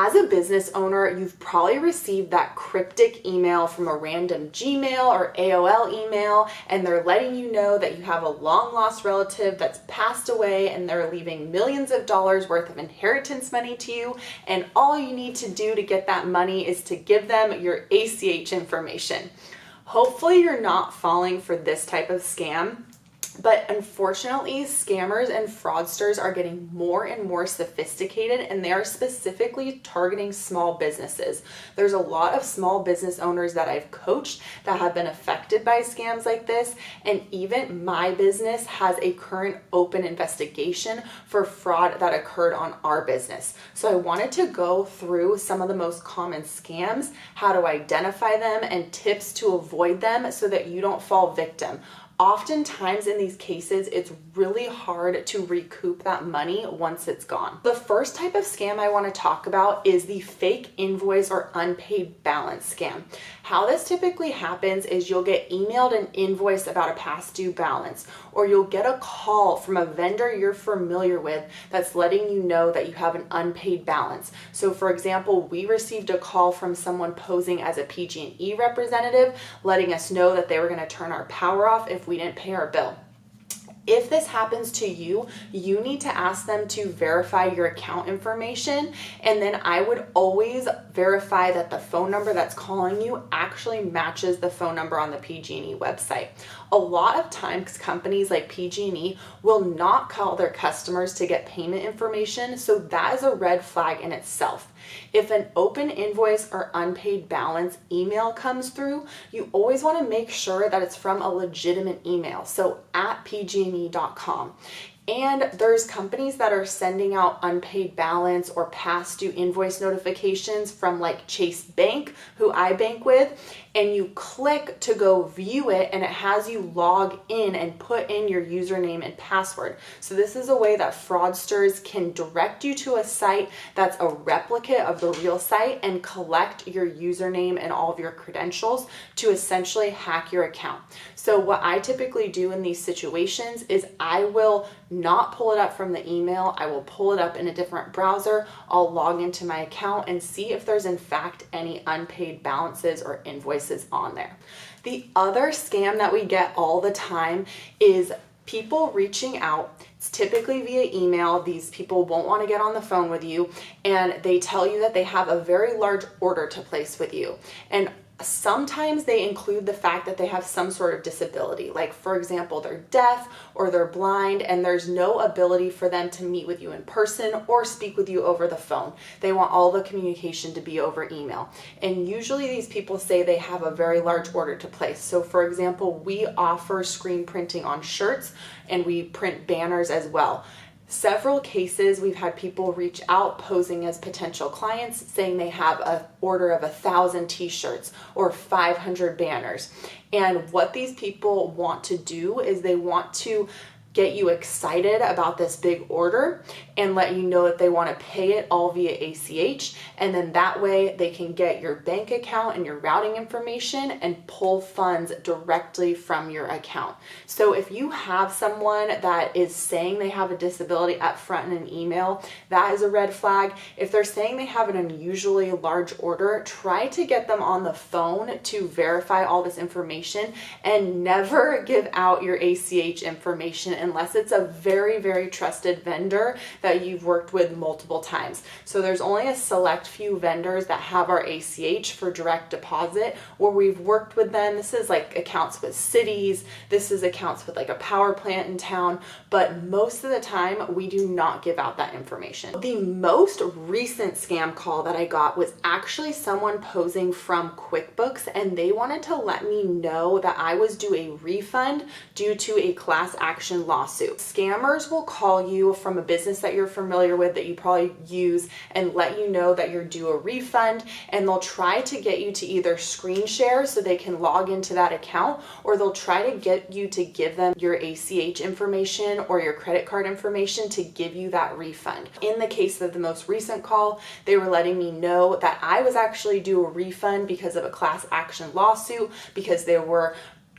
As a business owner, you've probably received that cryptic email from a random Gmail or AOL email, and they're letting you know that you have a long lost relative that's passed away and they're leaving millions of dollars worth of inheritance money to you, and all you need to do to get that money is to give them your ACH information. Hopefully you're not falling for this type of scam. But unfortunately, scammers and fraudsters are getting more and more sophisticated, and they are specifically targeting small businesses. There's a lot of small business owners that I've coached that have been affected by scams like this, and even my business has a current open investigation for fraud that occurred on our business. So I wanted to go through some of the most common scams, how to identify them, and tips to avoid them so that you don't fall victim. Oftentimes in these cases, it's really hard to recoup that money once it's gone. The first type of scam I want to talk about is the fake invoice or unpaid balance scam. How this typically happens is you'll get emailed an invoice about a past due balance, or you'll get a call from a vendor you're familiar with that's letting you know that you have an unpaid balance. So for example, we received a call from someone posing as a PG&E representative, letting us know that they were going to turn our power off if we didn't pay our bill. If this happens to you, you need to ask them to verify your account information, and then I would always verify that the phone number that's calling you actually matches the phone number on the PG&E website. A lot of times companies like PG&E will not call their customers to get payment information, so that is a red flag in itself. If an open invoice or unpaid balance email comes through, you always want to make sure that it's from a legitimate email, so at pgne.com. And there's companies that are sending out unpaid balance or past due invoice notifications from like Chase Bank, who I bank with, and you click to go view it and it has you log in and put in your username and password. So this is a way that fraudsters can direct you to a site that's a replicate of the real site and collect your username and all of your credentials to essentially hack your account. So what I typically do in these situations is I will not pull it up from the email. I will pull it up in a different browser. I'll log into my account and see if there's in fact any unpaid balances or invoices on there. The other scam that we get all the time is people reaching out. It's typically via email. These people won't want to get on the phone with you, and they tell you that they have a very large order to place with you. And sometimes they include the fact that they have some sort of disability, like for example, they're deaf or they're blind and there's no ability for them to meet with you in person or speak with you over the phone. They want all the communication to be over email. And usually these people say they have a very large order to place. So for example, we offer screen printing on shirts and we print banners as well. Several cases we've had people reach out posing as potential clients saying they have an order of 1,000 t-shirts or 500 banners. And what these people want to do is they want to get you excited about this big order and let you know that they want to pay it all via ACH, and then that way they can get your bank account and your routing information and pull funds directly from your account. So if you have someone that is saying they have a disability up front in an email, that is a red flag. If they're saying they have an unusually large order, try to get them on the phone to verify all this information, and never give out your ACH information unless it's a very, very trusted vendor that you've worked with multiple times. So there's only a select few vendors that have our ACH for direct deposit where we've worked with them. This is like accounts with cities, this is accounts with like a power plant in town, but most of the time we do not give out that information. The most recent scam call that I got was actually someone posing from Quickbooks, and they wanted to let me know that I was due a refund due to a class action lawsuit. Scammers will call you from a business that you're familiar with that you probably use and let you know that you're due a refund, and they'll try to get you to either screen share so they can log into that account, or they'll try to get you to give them your ACH information or your credit card information to give you that refund. In the case of the most recent call, they were letting me know that I was actually due a refund because of a class action lawsuit because they were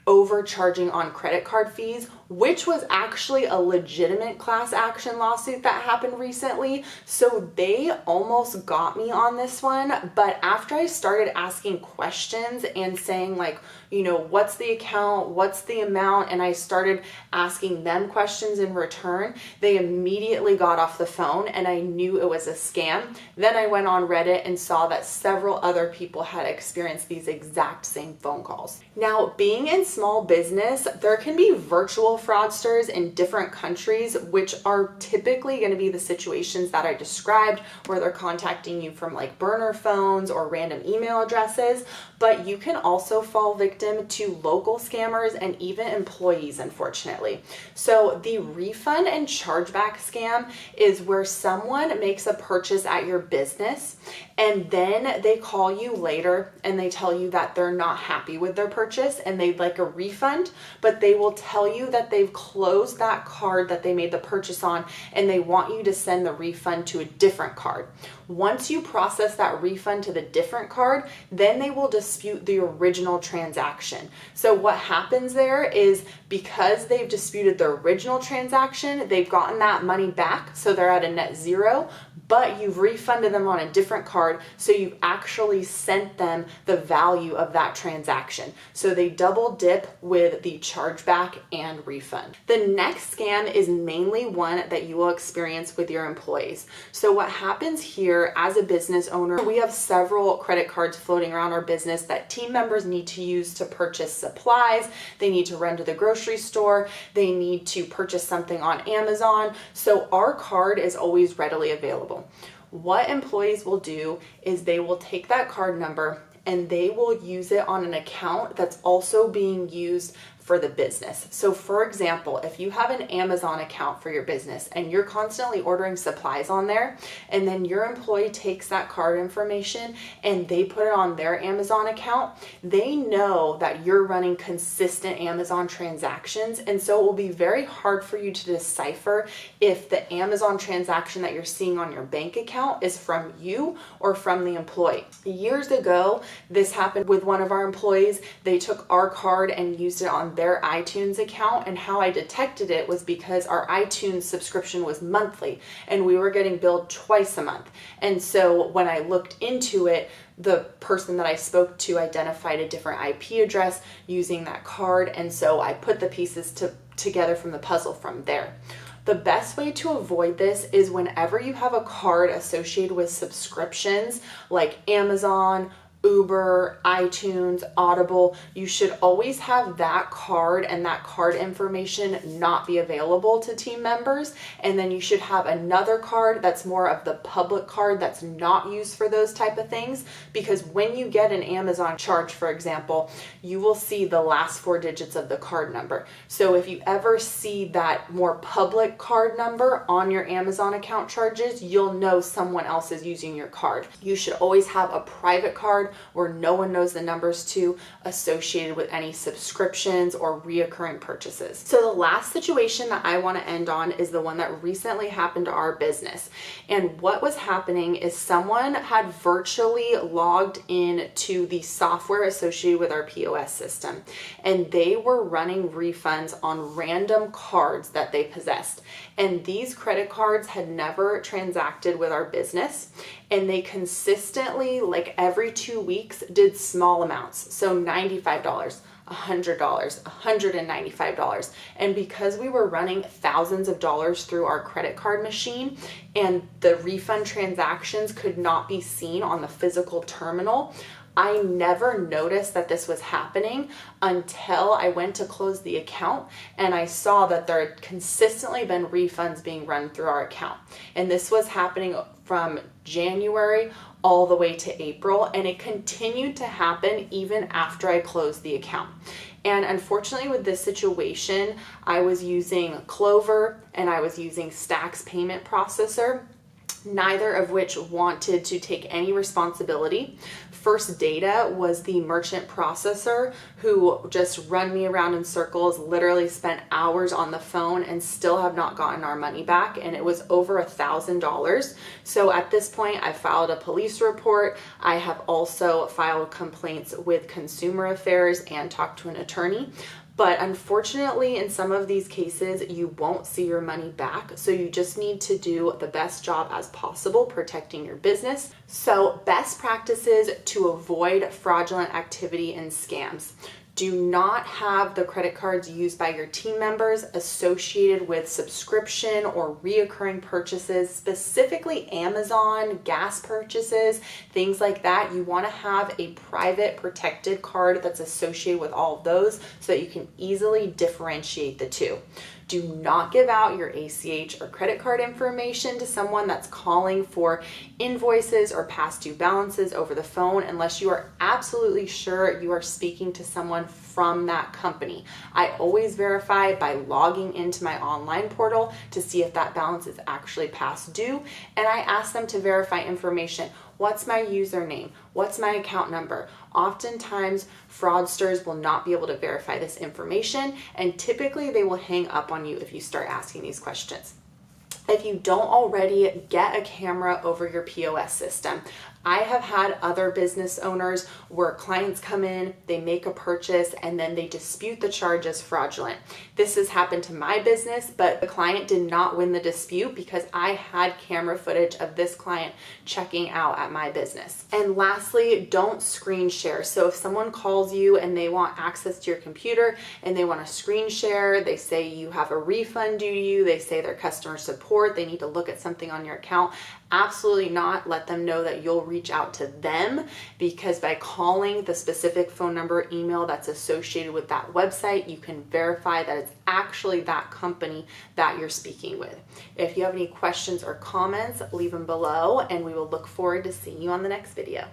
overcharging on credit card fees which was actually a legitimate class action lawsuit that happened recently. So they almost got me on this one. But after I started asking questions and saying like, you know, what's the account, what's the amount, and I started asking them questions in return, they immediately got off the phone and I knew it was a scam. Then I went on Reddit and saw that several other people had experienced these exact same phone calls. Now, being in small business, there can be virtual fraudsters in different countries, which are typically going to be the situations that I described, where they're contacting you from like burner phones or random email addresses. But you can also fall victim to local scammers and even employees, unfortunately. So the refund and chargeback scam is where someone makes a purchase at your business and then they call you later and they tell you that they're not happy with their purchase and they'd like a refund, but they will tell you that they've closed that card that they made the purchase on and they want you to send the refund to a different card. Once you process that refund to the different card, then they will dispute the original transaction. So what happens there is, because they've disputed the original transaction, they've gotten that money back, so they're at a net zero, but you've refunded them on a different card, so you've actually sent them the value of that transaction. So they double dip with the chargeback and refund. The next scam is mainly one that you will experience with your employees. So what happens here, as a business owner, we have several credit cards floating around our business that team members need to use to purchase supplies. They need to run to the grocery store. They need to purchase something on Amazon. So our card is always readily available. What employees will do is they will take that card number and they will use it on an account that's also being used for the business. So for example, if you have an Amazon account for your business and you're constantly ordering supplies on there, and then your employee takes that card information and they put it on their Amazon account, they know that you're running consistent Amazon transactions. And so it will be very hard for you to decipher if the Amazon transaction that you're seeing on your bank account is from you or from the employee. Years ago, this happened with one of our employees. They took our card and used it on their iTunes account, and how I detected it was because our iTunes subscription was monthly and we were getting billed twice a month. And so when I looked into it, the person that I spoke to identified a different IP address using that card, and so I put the pieces together from the puzzle from there. The best way to avoid this is whenever you have a card associated with subscriptions like Amazon, Uber, iTunes, Audible, you should always have that card and that card information not be available to team members. And then you should have another card that's more of the public card that's not used for those type of things. Because when you get an Amazon charge, for example, you will see the last 4 digits of the card number. So if you ever see that more public card number on your Amazon account charges, you'll know someone else is using your card. You should always have a private card where no one knows the numbers to, associated with any subscriptions or reoccurring purchases. So the last situation that I want to end on is the one that recently happened to our business. And what was happening is someone had virtually logged in to the software associated with our POS system, and they were running refunds on random cards that they possessed. And these credit cards had never transacted with our business, and they consistently, like every 2 weeks, did small amounts. So $95, $100, $195. And because we were running thousands of dollars through our credit card machine and the refund transactions could not be seen on the physical terminal, I never noticed that this was happening until I went to close the account and I saw that there had consistently been refunds being run through our account. And this was happening from January all the way to April, and it continued to happen even after I closed the account. And unfortunately with this situation, I was using Clover and I was using Stax payment processor, neither of which wanted to take any responsibility. First Data was the merchant processor who just run me around in circles, literally spent hours on the phone and still have not gotten our money back. And it was over $1,000. So at this point, I filed a police report. I have also filed complaints with Consumer Affairs and talked to an attorney. But unfortunately, in some of these cases, you won't see your money back. So you just need to do the best job as possible protecting your business. So best practices to avoid fraudulent activity and scams. Do not have the credit cards used by your team members associated with subscription or reoccurring purchases, specifically Amazon, gas purchases, things like that. You want to have a private protected card that's associated with all of those so that you can easily differentiate the two. Do not give out your ACH or credit card information to someone that's calling for invoices or past due balances over the phone unless you are absolutely sure you are speaking to someone from that company. I always verify by logging into my online portal to see if that balance is actually past due, and I ask them to verify information. What's my username? What's my account number? Oftentimes, fraudsters will not be able to verify this information, and typically they will hang up on you if you start asking these questions. If you don't already, get a camera over your POS system. I have had other business owners where clients come in, they make a purchase, and then they dispute the charge as fraudulent. This has happened to my business, but the client did not win the dispute because I had camera footage of this client checking out at my business. And lastly, don't screen share. So if someone calls you and they want access to your computer and they want to screen share, they say you have a refund due to you, they say their customer support, they need to look at something on your account. Absolutely not. Let them know that you'll reach out to them, because by calling the specific phone number, email that's associated with that website, you can verify that it's actually that company that you're speaking with. If you have any questions or comments, leave them below, and we will look forward to seeing you on the next video.